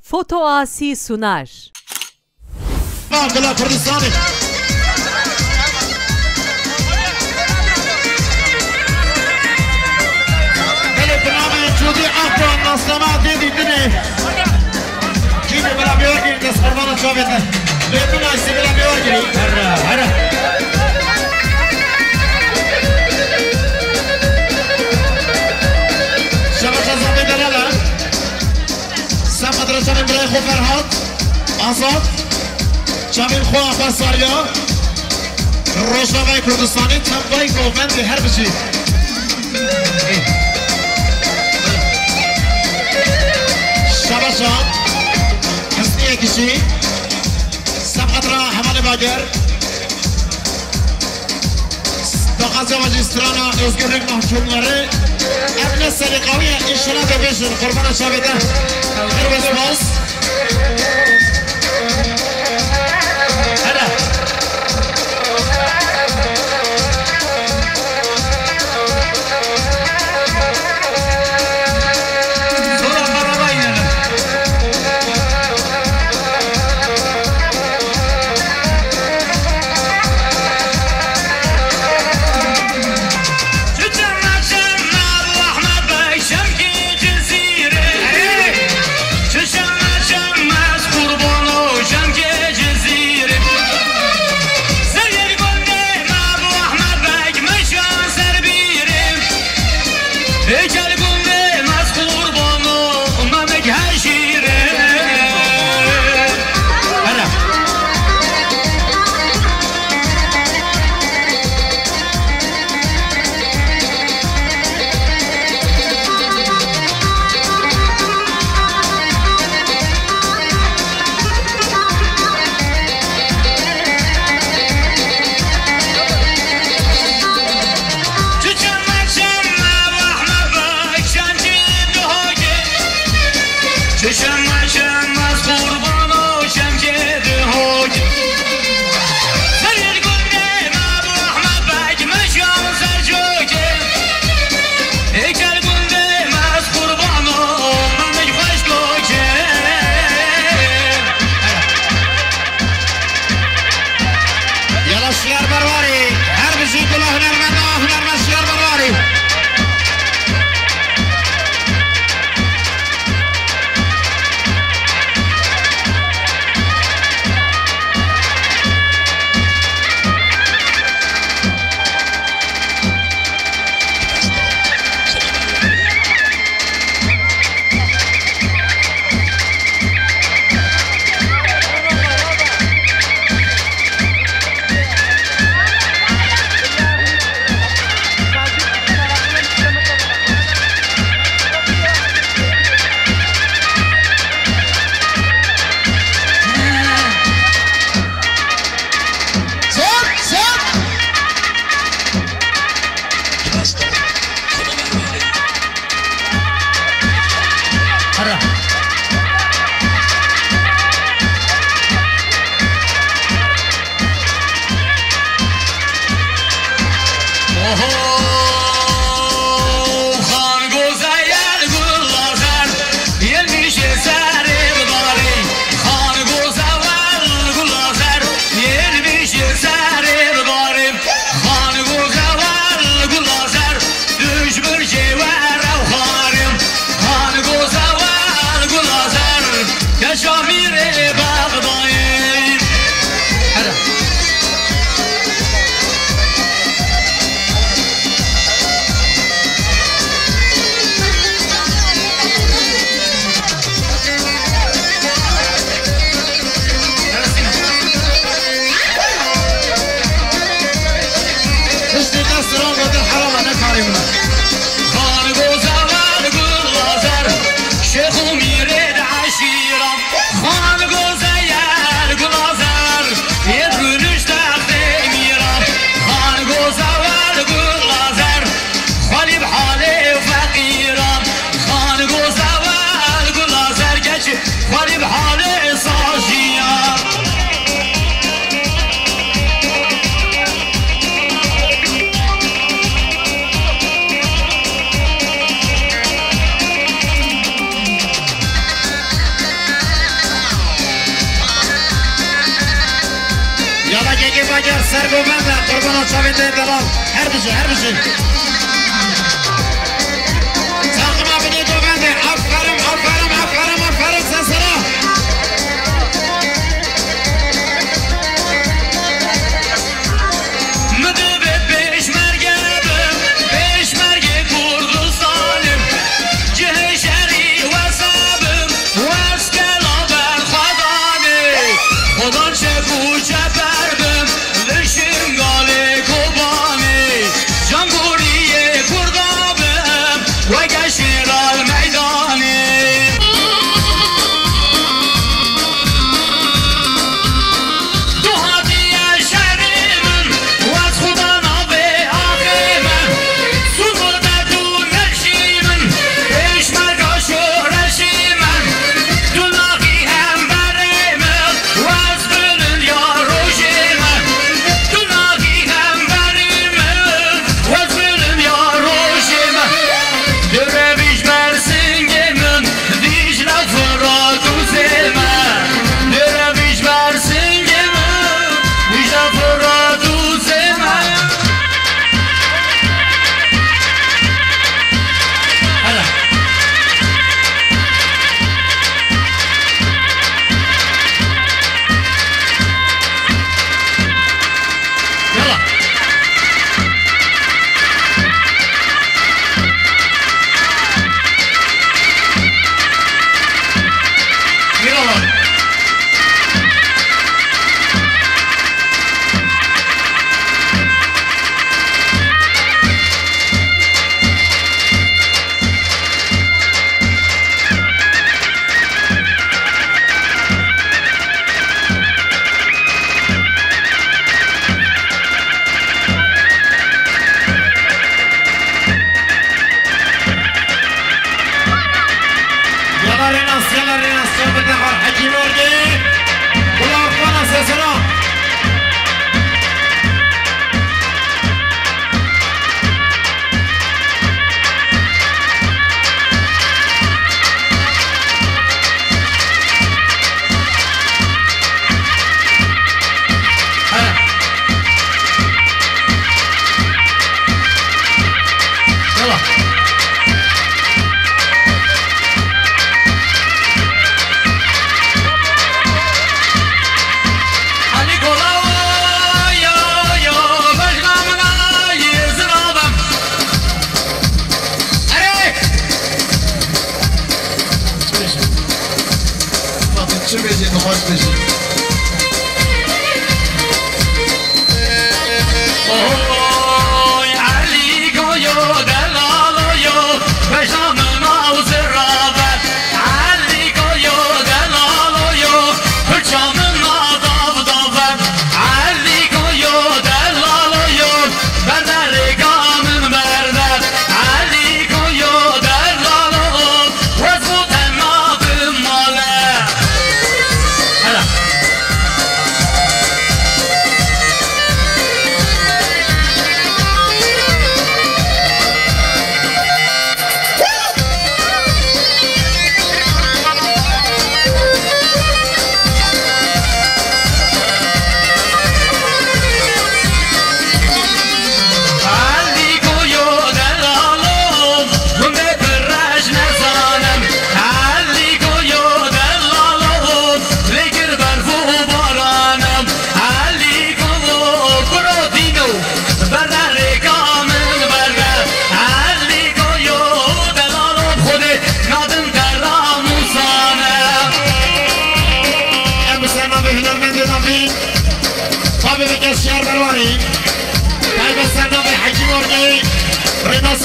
Foto Asi sunar. Gula Kurdistani. Hele binabe çudi afran naslama dedi dine. Şimdi bana bir örgü de sarvana çavete. Lebin aysi bana bir örgü. Hara. Şabaşa zahmet edela. Sen madrasanın buraya Ferhat, Azad, Cemil Xo Abbasarya, Rojava Kurdistani, Tembay Govendi her bir şey. Şabaşa, Hüsniye kişi, Sabhatra Hamali Bager, Dağazya Magistrana Özgürlük Mahkumları, Emne Selikaviye İnşallah Bebeşin, Kurban-ı Şabide, Kırmız Baz. Hadi. Sonra beraber inelim. گوبنده قربان چاویده دلال هر بشه ساقما بده گوبنده آفرین سنسرا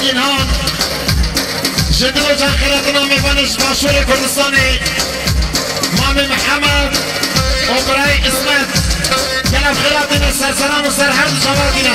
اینان جدول جاخرتنا میبانش مشهور کردستانی مامی محمد عمرای اسمت کلم خیراتین سرسران و سرهرد شماردینا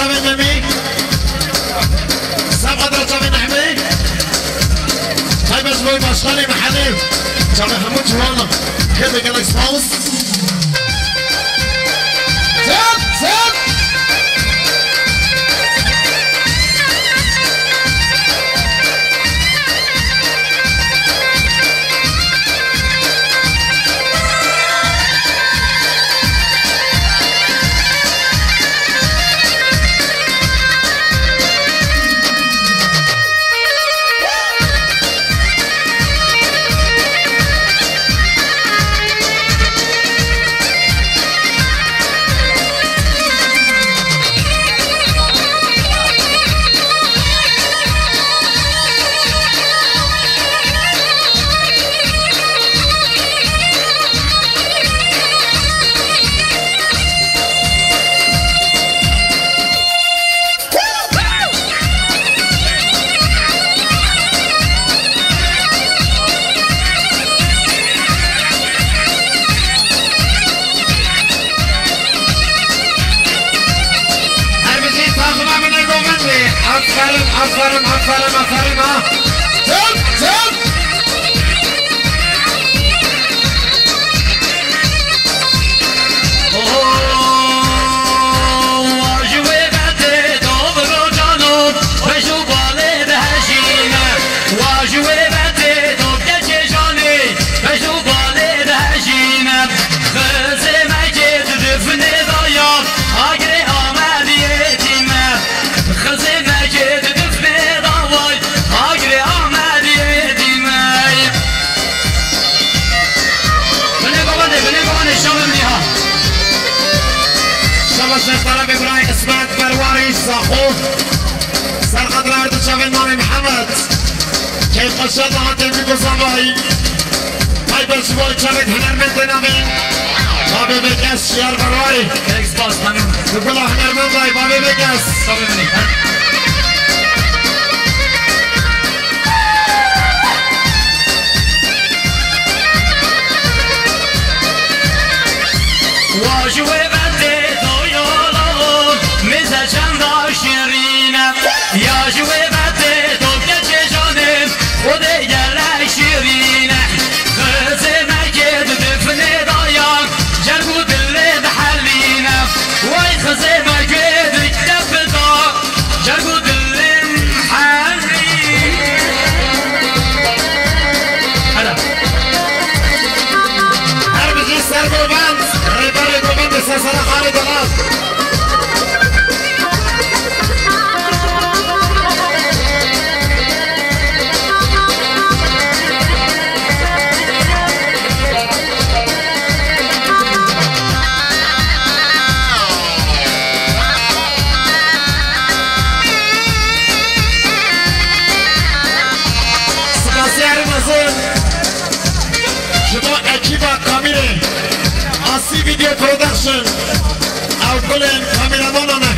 چاوی نمی سب قدر چاوی نحمی خیلی بس بوی باشخالی محلی چاوی همون جوانا خیلی گلک سپاوس زد آفرین ها زد واجوه بده دام رو جانم بشو باله بهشینه واجوه بده دام گچه جانه بشو باله بهشینه خزه مجد دفنه دایم آگه آمدیه تیمه خزه مجد دفنه داوای آگه آمدیه تیمه بله بابانه شامم نیها سرطرف ابراهیم اسمت برواری ساخو سرقدر عرض شاف النام محمد كيف قشد عطل بيكو صباحي هاي برسبول شافت هنرمند نامين بابي بكس شيار برواري اكس باس ممنون نقول هنرمند راي بابي بكس صبي مني واجوه یا جوی بده تو که جانم خود گله شیرینه خزه مگه دفنه دایان جرگو دل بحلینه وای خزه مگه دکتب دا جرگو دل محلینه هر بجی سر گوبند ریبر گوبند سرسر خالی دلال Video production av Kullen kameramanarna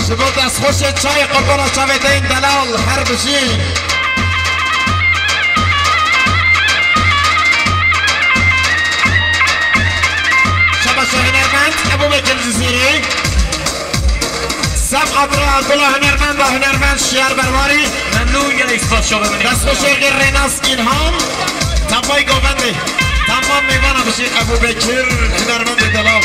شباب دست خوش چای قربان شوید این دلال هر بشین شبا هنرمند ابو بکر جزیری سب قدر گلا هنرمند و هنرمند شیار برواری ممنون گل اکسپاس شما منی دست خوش ریناس اینهام تنبای گوبنده تمام میوانه بشین ابو بکر هنرمند دلال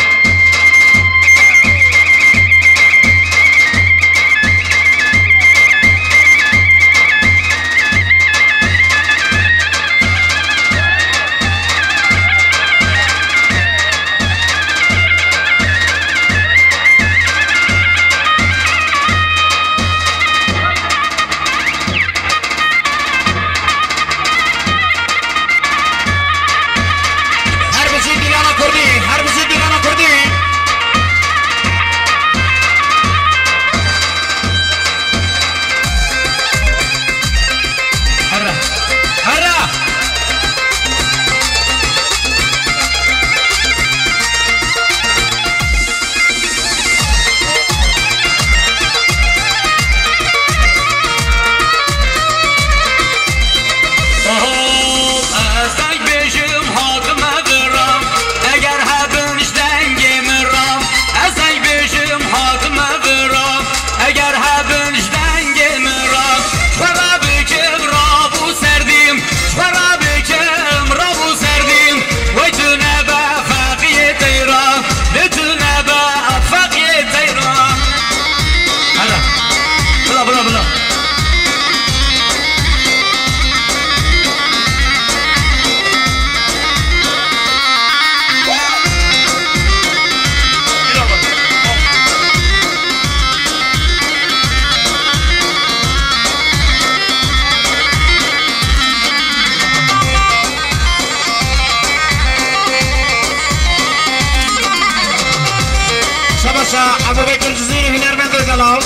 باشا ابو بکر جزیری هنرمند دلال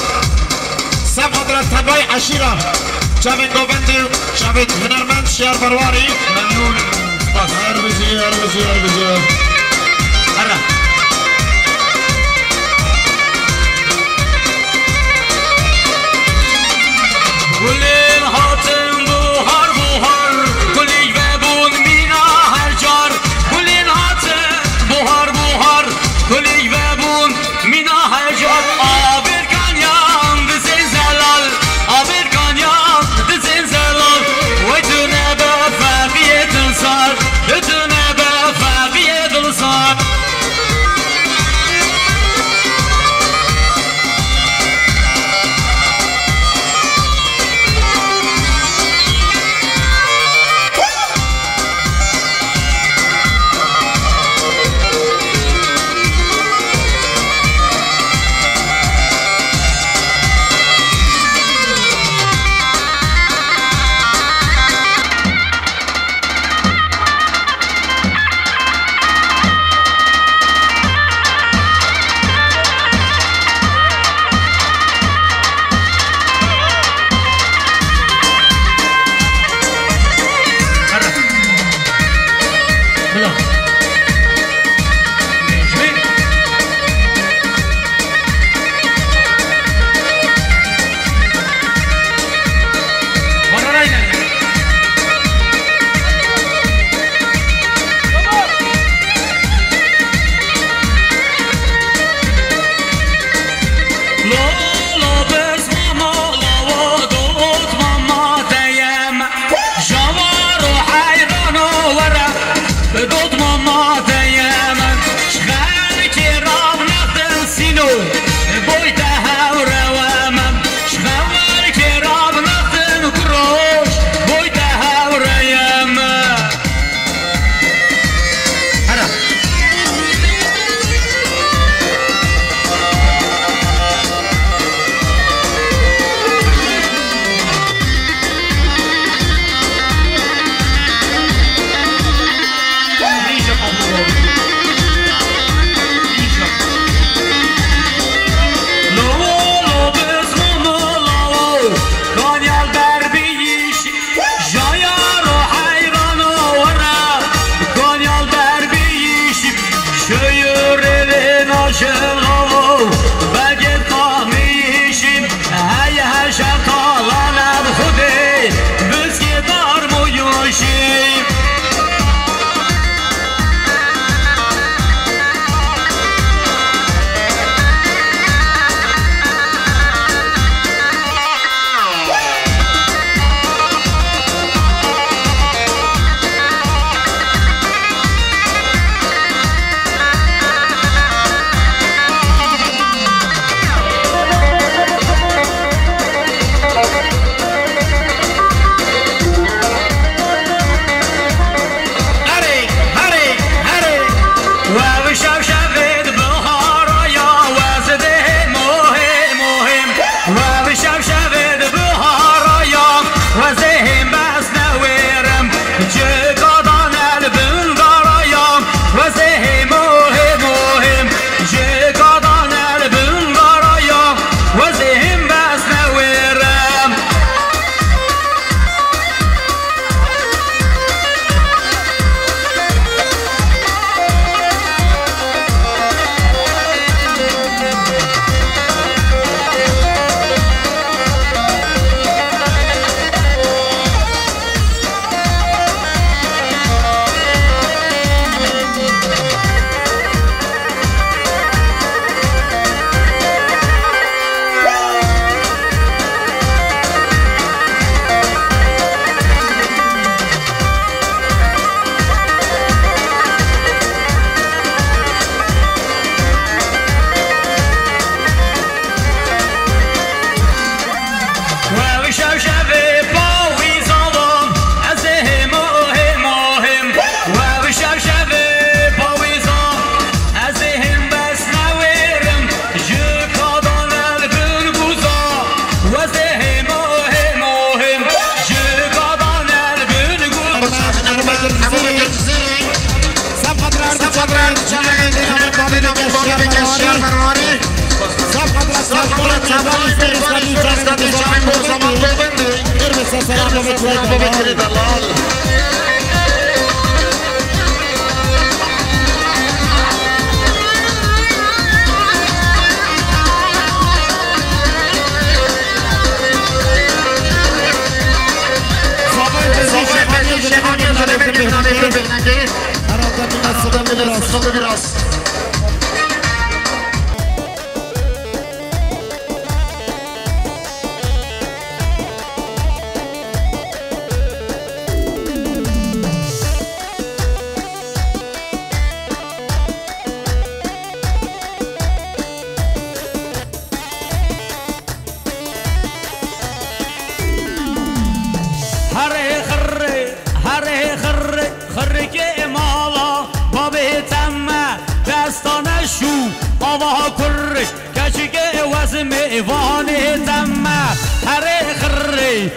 سب خاطر تبای عشیره جاوید گوبندی جاوید هنرمند شهر برواری ممنون هر بزی هره گلین هاتم بوهار گلی ببون مینا هر جار گلین هاتم بوهار گلی ببون مینا هر جار آبر کانیان دزین زلال آبر کانیان دزین زلال و دونه به فقیه دلسار دونه به فقیه دلسار شبای بیرانی فرستادی شاین بر زمان ببندی ارمس سلام بکری دلال ایوانه دمه هره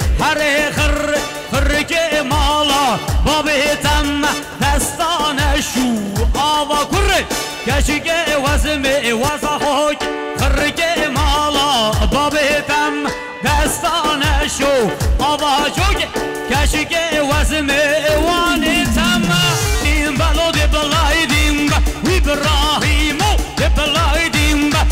خره که مالا بابه دمه دستانشو آوا کره کشی که وزمه وزهاک خره که مالا بابه دمه دستانشو آوا جوگ کشی که وزمه ایوانه دمه این بلو دی بلای دیمبه وی براهیمو دی بلای دیمبه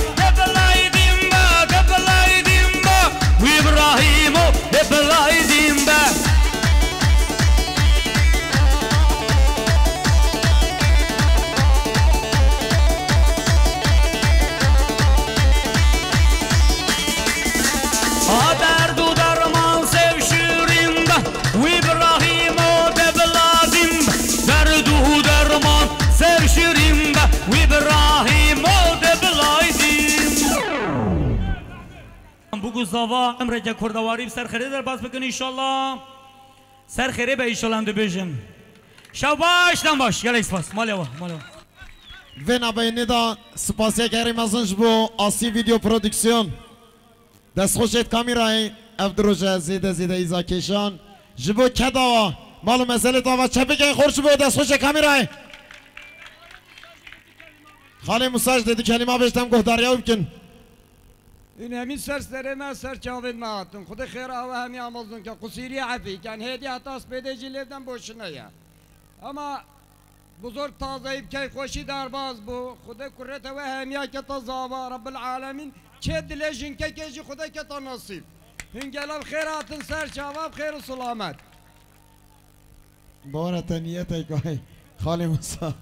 إبراهيمو إبراهيم با درد و درمان سو شیرین با إبراهيمو دبلادیم درد و درمان سو شیرین با إبراهيمو دبلادیم بگو زاوا امر جا کردواری سر خیره در باز بکن انشالله سر خیره به انشالله هم دبیجم شو باش نم باش یلا اسپاس مالیوا و نباینی دا سپاسی کریم ازنش بو آسی ویدیو پرودکسیون دست خوشت کامیرای افدروش زیده ایزا کشان جبو کداوا مالو مسئله داوا چپی که خورش بو دست خوش کامیرای خالی موساش دیدی کلمه بشتم گفت دریا بکن این همین سرسره من سر چاوید ماتون خود خیر آوه همی آمازون که قصیری عفی کن هیدی حتاس پیدهجی لیدن بوشنه یا اما بزرگ تازهیب که خوشی درباز بو خود کرت و همیا که تزاوا رب العالمین چه دلیجین که کجی خود که تا نصیب هنگلم خیراتن سر چاوه خیر و سلامت بارت نیت ای خالی موسا